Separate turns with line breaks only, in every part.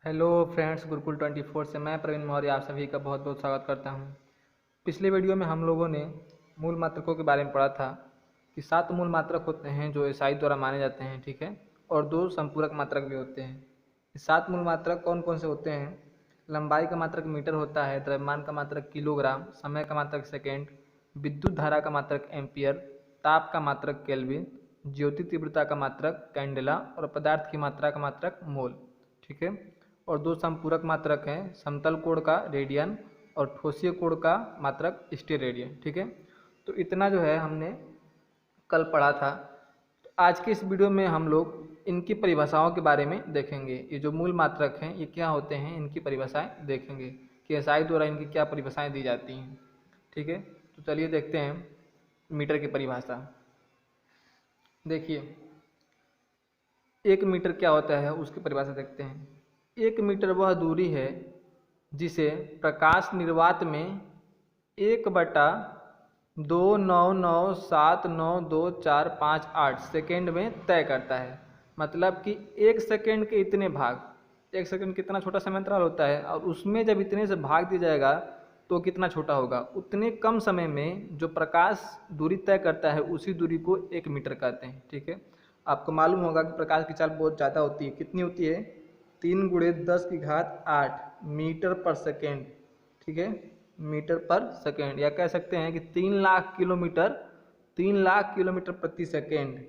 Hello friends, Gurukul 24 से मैं प्रवीण मौर्य आप सभी का बहुत बहुत स्वागत करता हूं। पिछले वीडियो में हम लोगों ने मूल मात्रकों के बारे में पढ़ा था कि 7 मूल मात्रक होते हैं जो एसआई द्वारा माने जाते हैं, ठीक है। और 2 संपूरक मात्रक भी होते हैं। ये 7 मूल मात्रक कौन कौन से होते हैं? लंबाई का मात्रक मीटर होता है, द्रव्यमान का मात्रक किलोग्राम, समय का मात्रक सेकेंड, विद्युत धारा का मात्रक एम्पियर, ताप का मात्रक केल्विन, ज्योति तीव्रता का मात्रक कैंडेला और पदार्थ की मात्रा का मात्रक मोल, ठीक है। और 2 संपूरक मात्रक हैं, समतल कोण का रेडियन और ठोसीय कोण का मात्रक स्टेरेडियन, ठीक है। तो इतना जो है हमने कल पढ़ा था। तो आज के इस वीडियो में हम लोग इनकी परिभाषाओं के बारे में देखेंगे। ये जो मूल मात्रक हैं ये क्या होते हैं, इनकी परिभाषाएं देखेंगे कि एसआई द्वारा इनकी क्या परिभाषाएं दी जाती हैं, ठीक है। तो चलिए देखते हैं मीटर की परिभाषा। देखिए 1 मीटर क्या होता है उसकी परिभाषा देखते हैं। 1 मीटर वह दूरी है जिसे प्रकाश निर्वात में 1/299792458 सेकेंड में तय करता है। मतलब कि 1 सेकेंड के इतने भाग, 1 सेकेंड कितना छोटा समय अंतराल होता है और उसमें जब इतने से भाग दिया जाएगा तो कितना छोटा होगा। उतने कम समय में जो प्रकाश दूरी तय करता है उसी दूरी को 1 मीटर कहते हैं, ठीक है। आपको मालूम होगा कि प्रकाश की चाल बहुत ज़्यादा होती है। कितनी होती है? 3 × 10⁸ मीटर पर सेकेंड, ठीक है। मीटर पर सेकेंड, या कह सकते हैं कि 3 लाख किलोमीटर प्रति सेकेंड,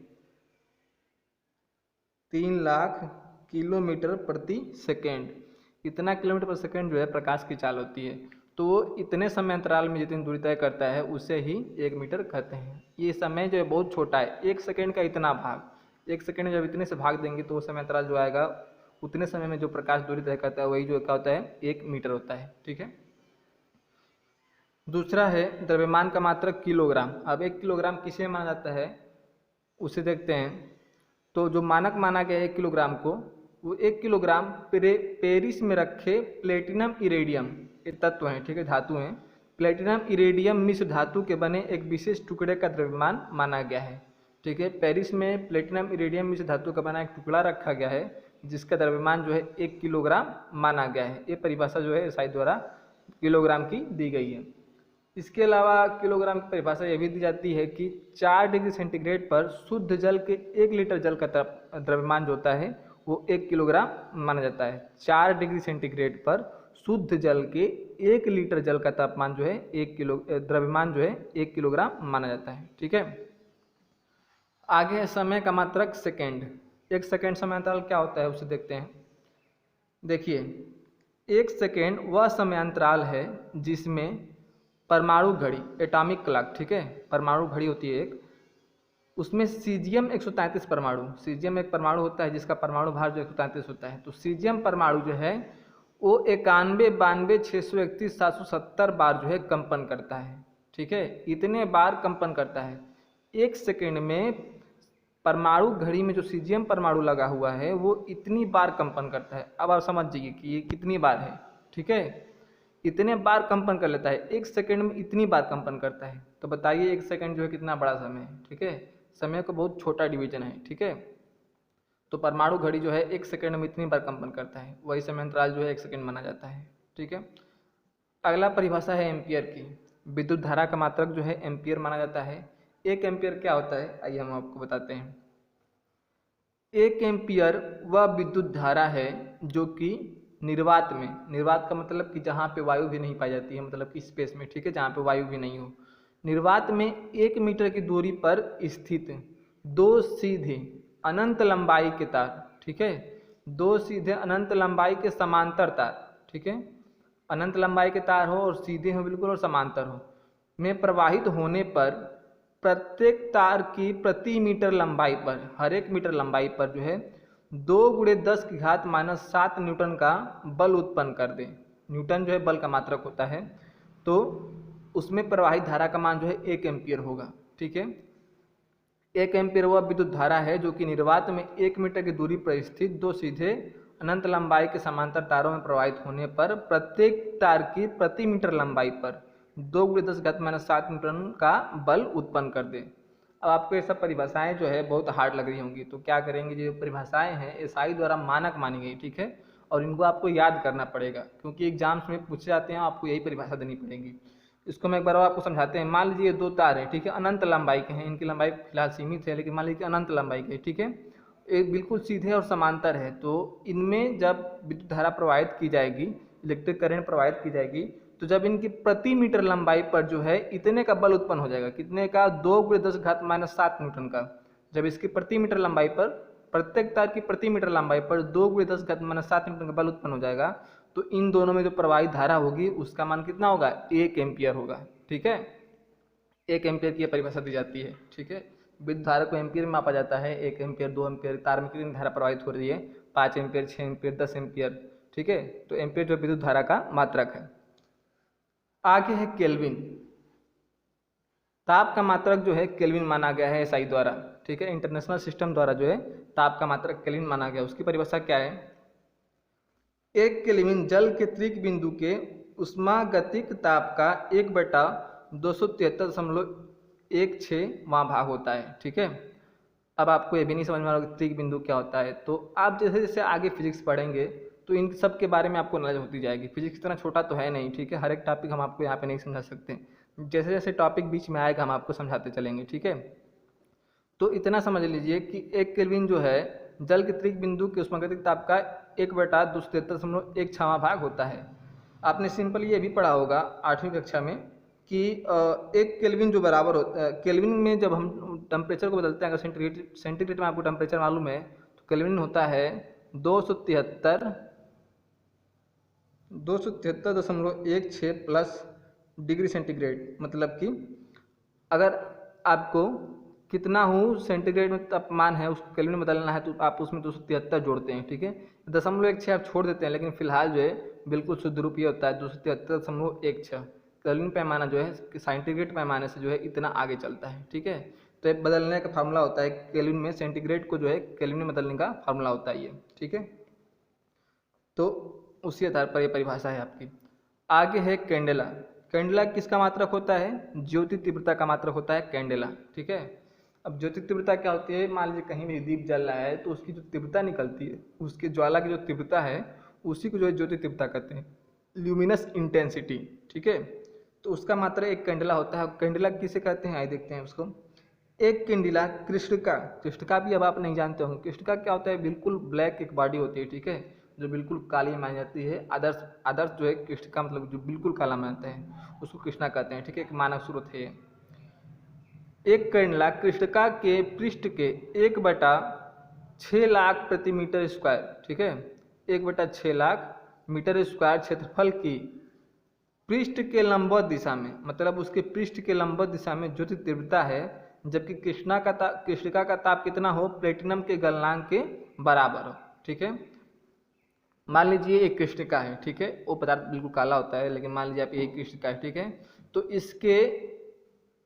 3 लाख किलोमीटर प्रति सेकेंड, इतना किलोमीटर पर सेकेंड जो है प्रकाश की चाल होती है। तो इतने समय अंतराल में जितनी दूरी तय करता है उसे ही 1 मीटर कहते हैं। ये समय जो है बहुत छोटा है, 1 सेकेंड का इतना भाग, 1 सेकेंड जब इतने से भाग देंगे तो वो समय अंतराल जो आएगा उतने समय में जो प्रकाश दूरी तय करता है वही जो क्या होता है 1 मीटर होता है, ठीक है। दूसरा है द्रव्यमान का मात्रक किलोग्राम। अब 1 किलोग्राम किसे माना जाता है उसे देखते हैं। तो जो मानक माना गया है 1 किलोग्राम को, वो 1 किलोग्राम पेरिस में रखे प्लेटिनम इरेडियम, ये तत्व हैं, ठीक है, धातु हैं। प्लेटिनम इरेडियम मिश्र धातु के बने एक विशेष टुकड़े का द्रव्यमान माना गया है, ठीक है। पेरिस में प्लेटिनम इरेडियम मिश्र धातु का बना एक टुकड़ा रखा गया है जिसका द्रव्यमान जो है 1 किलोग्राम माना गया है। ये परिभाषा जो है एसआई द्वारा किलोग्राम की दी गई है। इसके अलावा किलोग्राम की परिभाषा यह भी दी जाती है कि 4 डिग्री सेंटीग्रेड पर शुद्ध जल के 1 लीटर जल का द्रव्यमान जो होता है वो 1 किलोग्राम माना जाता है। 4 डिग्री सेंटीग्रेड पर शुद्ध जल के 1 लीटर जल का तापमान जो है 1 किलो द्रव्यमान जो है 1 किलोग्राम माना जाता है, ठीक है। आगे है समय का मात्रक सेकेंड। 1 सेकेंड समय अंतराल क्या होता है उसे देखते हैं। देखिए 1 सेकेंड वह समय अंतराल है जिसमें परमाणु घड़ी, एटॉमिक क्लॉक, ठीक है, परमाणु घड़ी होती है एक, उसमें सीजियम 133 परमाणु, सीजियम एक परमाणु होता है जिसका परमाणु भार जो 133 होता है। तो सीजियम परमाणु जो है वो 91, 92, 631, 770 बार जो है कंपन करता है, ठीक है। इतने बार कंपन करता है 1 सेकेंड में। परमाणु घड़ी में जो सीजियम परमाणु लगा हुआ है वो इतनी बार कंपन करता है। अब आप समझ जाइए कि ये कितनी बार है, ठीक है। इतने बार कंपन कर लेता है 1 सेकेंड में, इतनी बार कंपन करता है। तो बताइए 1 सेकेंड जो है कितना बड़ा समय है, ठीक है। समय का बहुत छोटा डिवीजन है, ठीक है। तो परमाणु घड़ी जो है 1 सेकेंड में इतनी बार कंपन करता है, वही समय अंतराल जो है 1 सेकेंड माना जाता है, ठीक है। अगला परिभाषा है एम्पियर की। विद्युत धारा का मात्रक जो है एम्पियर माना जाता है। 1 एम्पियर क्या होता है आइए हम आपको बताते हैं। 1 एम्पियर वह विद्युत धारा है जो कि निर्वात में, निर्वात का मतलब कि जहाँ पे वायु भी नहीं पाई जाती है, मतलब कि स्पेस में, ठीक है, जहाँ पे वायु भी नहीं हो, निर्वात में 1 मीटर की दूरी पर स्थित 2 सीधे अनंत लंबाई के तार, ठीक है, 2 सीधे अनंत लंबाई के समांतर तार, ठीक है, अनंत लंबाई के तार हो और सीधे हो बिल्कुल और समांतर हो, में प्रवाहित होने पर प्रत्येक तार की प्रति मीटर लंबाई पर, हर एक मीटर लंबाई पर जो है 2 × 10⁻⁷ न्यूटन का बल उत्पन्न कर दे। न्यूटन जो है बल का मात्रक होता है। तो उसमें प्रवाहित धारा का मान जो है 1 एम्पियर होगा, ठीक है। 1 एम्पियर वह विद्युत धारा है जो कि निर्वात में 1 मीटर की दूरी पर स्थित 2 सीधे अनंत लंबाई के समांतर तारों में प्रवाहित होने पर प्रत्येक तार की प्रति मीटर लंबाई पर 2 × 10⁻⁷ न्यूटन का बल उत्पन्न कर दे। अब आपको ये सब परिभाषाएं जो है बहुत हार्ड लग रही होंगी, तो क्या करेंगे, जो परिभाषाएं हैं एसआई द्वारा मानक मानी गई, ठीक है, और इनको आपको याद करना पड़ेगा, क्योंकि एग्जाम्स में पूछे जाते हैं, आपको यही परिभाषा देनी पड़ेगी। इसको मैं एक बार और आपको समझाते हैं। मान लीजिए दो तार हैं, ठीक है, अनंत लंबाई के हैं, इनकी लंबाई फिलहाल सीमित है, लेकिन मान लीजिए अनंत लंबाई के, ठीक है, एक बिल्कुल सीधे और समांतर है। तो इनमें जब विद्युत धारा प्रवाहित की जाएगी, इलेक्ट्रिक करंट प्रवाहित की जाएगी, तो जब इनकी प्रति मीटर लंबाई पर जो है इतने का बल उत्पन्न हो जाएगा, कितने का, 2×10⁻⁷ न्यूटन का। जब इसकी प्रति मीटर लंबाई पर, प्रत्येक तार की प्रति मीटर लंबाई पर 2×10⁻⁷ न्यूटन का बल उत्पन्न हो जाएगा, तो इन दोनों में जो प्रवाहित धारा होगी उसका मान कितना होगा, 1 एम्पियर होगा, ठीक है। 1 एम्पियर की परिभाषा दी जाती है, ठीक है। विद्युत धारा को एम्पियर में मापा जाता है, 1 एम्पियर, 2 एम्पियर, तार में कितनी धारा प्रवाहित हो रही है, 5 एम्पियर, 6 एम्पियर, 10 एम्पियर, ठीक है। तो एम्पियर जो विद्युत धारा का मात्रक है। आगे है केल्विन। ताप का मात्रक जो है केल्विन माना गया है एसआई द्वारा, ठीक है, इंटरनेशनल सिस्टम द्वारा जो है ताप का मात्रक केल्विन माना गया। उसकी परिभाषा क्या है, 1 केल्विन जल के त्रिक बिंदु के उष्मागतिक ताप का 1/273.16वां भाग होता है, ठीक है। अब आपको ये भी नहीं समझ में आ रहा त्रिक बिंदु क्या होता है, तो आप जैसे जैसे आगे फिजिक्स पढ़ेंगे तो इन सब के बारे में आपको नॉलेज होती जाएगी। फिजिक्स इतना छोटा तो है नहीं, ठीक है, हर एक टॉपिक हम आपको यहाँ पे नहीं समझा सकते। जैसे जैसे टॉपिक बीच में आएगा हम आपको समझाते चलेंगे, ठीक है। तो इतना समझ लीजिए कि 1 केल्विन जो है जल के त्रिक बिंदु के उष्मागतिक ताप का 1/273.16वां भाग होता है। आपने सिंपल ये भी पढ़ा होगा 8वीं कक्षा में कि 1 केल्विन जो बराबर होता है, केल्विन में जब हम टेम्परेचर को बदलते हैं, अगर सेंटीग्रेड में आपको टेम्परेचर मालूम है तो केल्विन होता है 273.16 प्लस डिग्री सेंटीग्रेड। मतलब कि अगर आपको कितना हो सेंटीग्रेड में तापमान है उसको केल्विन में बदलना है, तो आप उसमें 273 जोड़ते हैं, ठीक है। 0.16 आप छोड़ देते हैं, लेकिन फिलहाल जो है बिल्कुल शुद्ध रूप ये होता है 273.16। केल्विन पैमाना जो है सेंटीग्रेड पैमाने से जो है इतना आगे चलता है, ठीक है। तो ये बदलने का फार्मूला होता है केल्विन में, सेंटीग्रेड को जो है केल्विन में बदलने का फार्मूला होता है ये, ठीक है। तो उसी आधार पर ये परिभाषा है आपकी। आगे है कैंडेला। कैंडेला किसका मात्रक होता है, ज्योति तीव्रता का मात्रक होता है कैंडेला, ठीक है। अब ज्योति तीव्रता क्या होती है, मान लीजिए कहीं भी दीप जल रहा है तो उसकी जो तीव्रता निकलती है, उसके ज्वाला की जो तीव्रता है उसी को जो है ज्योति तीव्रता कहते हैं, ल्यूमिनस इंटेंसिटी, ठीक है। तो उसका मात्रक एक कैंडेला होता है। कैंडेला किसे कहते हैं आइए देखते हैं उसको। एक कैंडेला कृष्णिका, कृष्णिका भी अब आप नहीं जानते होंगे। कृष्णिका क्या होता है, बिल्कुल ब्लैक एक बॉडी होती है, ठीक है, जो बिल्कुल काली मानी जाती है। आदर्श जो है कृष्णिका मतलब जो बिल्कुल काला मानते हैं उसको कृष्णा कहते हैं, ठीक है, एक मानक स्रोत है। एक कैंडेला कृष्णिका के पृष्ठ के 1/6 लाख प्रति मीटर स्क्वायर, ठीक है, 1/6 लाख मीटर स्क्वायर क्षेत्रफल की पृष्ठ के लंबवत दिशा में, मतलब उसके पृष्ठ के लंबवत दिशा में ज्योति तीव्रता है, जबकि कृष्णिका का ताप कितना हो, प्लेटिनम के गलनांक के बराबर हो, ठीक है। मान लीजिए एक कृष्णिका है, ठीक है, वो पदार्थ बिल्कुल काला होता है, लेकिन मान लीजिए आप एक कृष्णिका है, ठीक है। तो इसके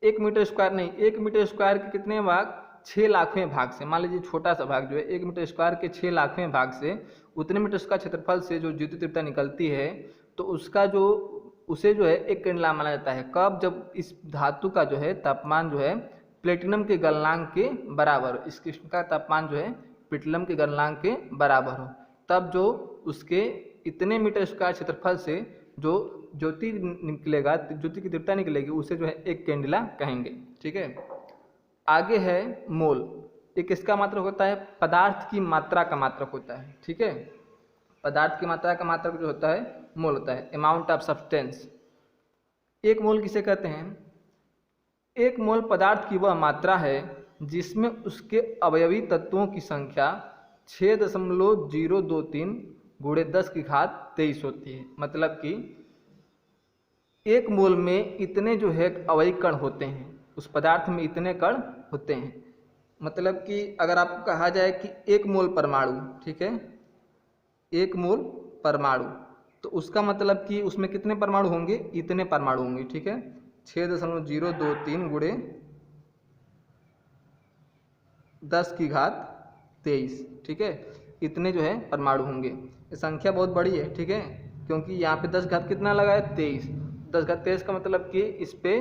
1 मीटर स्क्वायर नहीं, 1 मीटर स्क्वायर के कितने भाग, 6 लाखवें भाग से, मान लीजिए छोटा सा भाग जो है 1 मीटर स्क्वायर के 6 लाखवें भाग से, उतने मीटर स्क्वायर क्षेत्रफल से जो ज्योति तीव्रता निकलती है, तो उसका जो उसे जो है एक कैंडेला माना जाता है। कब, जब इस धातु का जो है तापमान जो है प्लेटिनम के गलनांक के बराबर हो, इस कृष्ण का तापमान जो है प्लेटिनम के गलनांक के बराबर हो, तब जो उसके इतने मीटर स्क्वायर क्षेत्रफल से जो ज्योति निकलेगा, ज्योति की तीव्रता निकलेगी, उसे जो है एक कैंडेला कहेंगे, ठीक है। आगे है मोल। ये किसका मात्रक होता है, पदार्थ की मात्रा का मात्रक होता है, ठीक है। पदार्थ की मात्रा का मात्रक जो होता है मोल होता है, अमाउंट ऑफ सब्सटेंस। एक मोल किसे कहते हैं, एक मोल पदार्थ की वह मात्रा है जिसमें उसके अवयवी तत्वों की संख्या 6.023 × 10⁻23 होती है। मतलब कि एक मोल में इतने जो है अवयवी कण होते हैं, उस पदार्थ में इतने कण होते हैं। मतलब कि अगर आपको कहा जाए कि एक मोल परमाणु, ठीक है, एक मोल परमाणु, तो उसका मतलब कि उसमें कितने परमाणु होंगे, इतने परमाणु होंगे, ठीक है, 6.023 × 10⁻23, ठीक है, इतने जो है परमाणु होंगे। ये संख्या बहुत बड़ी है, ठीक है, क्योंकि यहाँ पे 10 घात कितना लगा है, 23। 10 घात 23 का मतलब कि इस पे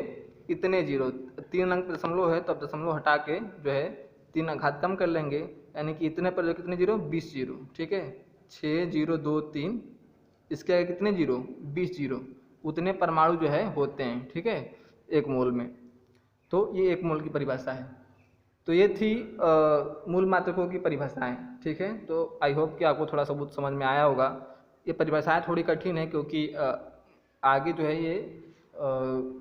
इतने जीरो, 3 अंक दशमलव है, तो अब दशमलव हटा के जो है 3 घात कम कर लेंगे, यानी कि इतने पर जो कितने जीरो, 20 जीरो, ठीक है। 6023, इसके आगे कितने जीरो, 20 जीरो, उतने परमाणु जो है होते हैं, ठीक है, एक मोल में। तो ये एक मोल की परिभाषा है। तो ये थी मूल मात्रकों की परिभाषाएं, ठीक है। तो आई होप कि आपको थोड़ा सा बहुत समझ में आया होगा। ये परिभाषाएं थोड़ी कठिन है क्योंकि आगे जो है ये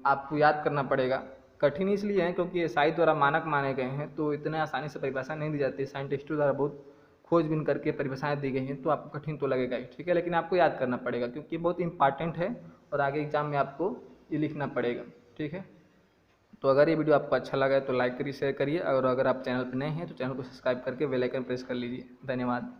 आपको याद करना पड़ेगा। कठिन इसलिए है क्योंकि ये साई द्वारा मानक माने गए हैं, तो इतने आसानी से परिभाषा नहीं दी जाती। साइंटिस्टों द्वारा बहुत खोजबीन करके परिभाषाएं दी गई हैं, तो आपको कठिन तो लगेगा ही, ठीक है, लेकिन आपको याद करना पड़ेगा क्योंकि ये बहुत इंपॉर्टेंट है और आगे एग्जाम में आपको ये लिखना पड़ेगा, ठीक है। तो अगर ये वीडियो आपको अच्छा लगा है तो लाइक करिए, शेयर करिए, और अगर आप चैनल पर नए हैं तो चैनल को सब्सक्राइब करके बेल आइकन प्रेस कर लीजिए। धन्यवाद।